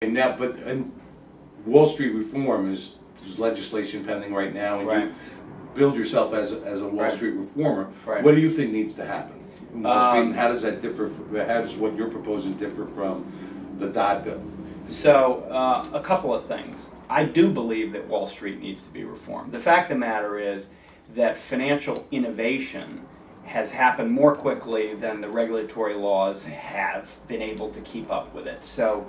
And now, and Wall Street reform there's legislation pending right now, and Right. you've billed yourself as a Wall Right. Street reformer. Right. What do you think needs to happen in Wall Street, and how does that differ? How does what you're proposing differ from the Dodd bill? So, a couple of things. I do believe that Wall Street needs to be reformed. The fact of the matter is that financial innovation has happened more quickly than the regulatory laws have been able to keep up with it. So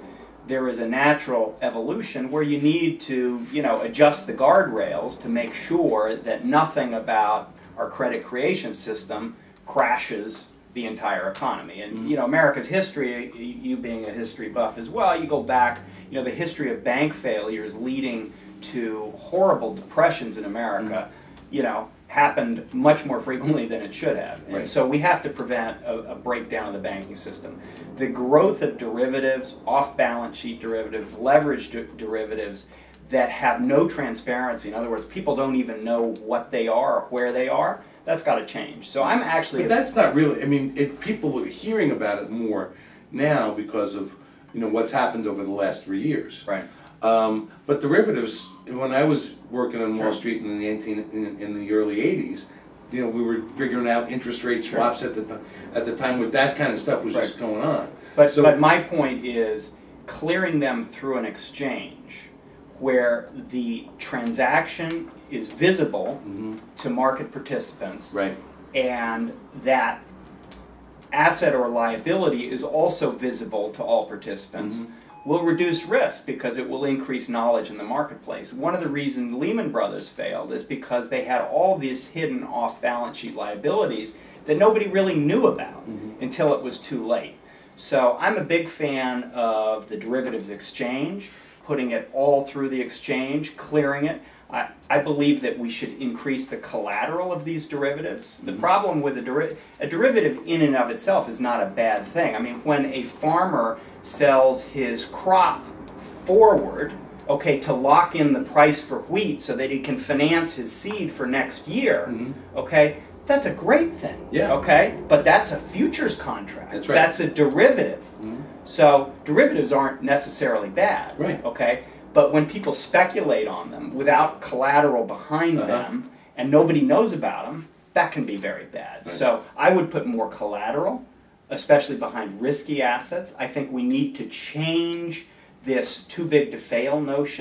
there is a natural evolution where you need to, adjust the guardrails to make sure that nothing about our credit creation system crashes the entire economy. And America's history, you being a history buff as well, you go back, the history of bank failures leading to horrible depressions in America, happened much more frequently than it should have. And right. so we have to prevent a breakdown of the banking system. The growth of derivatives, off-balance sheet derivatives, leveraged derivatives that have no transparency, in other words, people don't even know what they are or where they are, that's got to change. So I'm actually... But that's not really, I mean, people are hearing about it more now because of, what's happened over the last 3 years. Right. But derivatives, when I was working on Sure. Wall Street in the early 80s, we were figuring out interest rate swaps at the time with that kind of stuff was Right. just going on. But my point is clearing them through an exchange where the transaction is visible to market participants, right. and that asset or liability is also visible to all participants, will reduce risk because it will increase knowledge in the marketplace. One of the reasons Lehman Brothers failed is because they had all these hidden off-balance sheet liabilities that nobody really knew about until it was too late. So I'm a big fan of the derivatives exchange, putting it all through the exchange, clearing it. I believe that we should increase the collateral of these derivatives. The problem with a derivative in and of itself is not a bad thing. I mean, when a farmer sells his crop forward, to lock in the price for wheat so that he can finance his seed for next year, that's a great thing. Yeah. But that's a futures contract. That's right. That's a derivative. So derivatives aren't necessarily bad. Right. But when people speculate on them without collateral behind them and nobody knows about them, that can be very bad. Right. So I would put more collateral, especially behind risky assets. I think we need to change this too big to fail notion.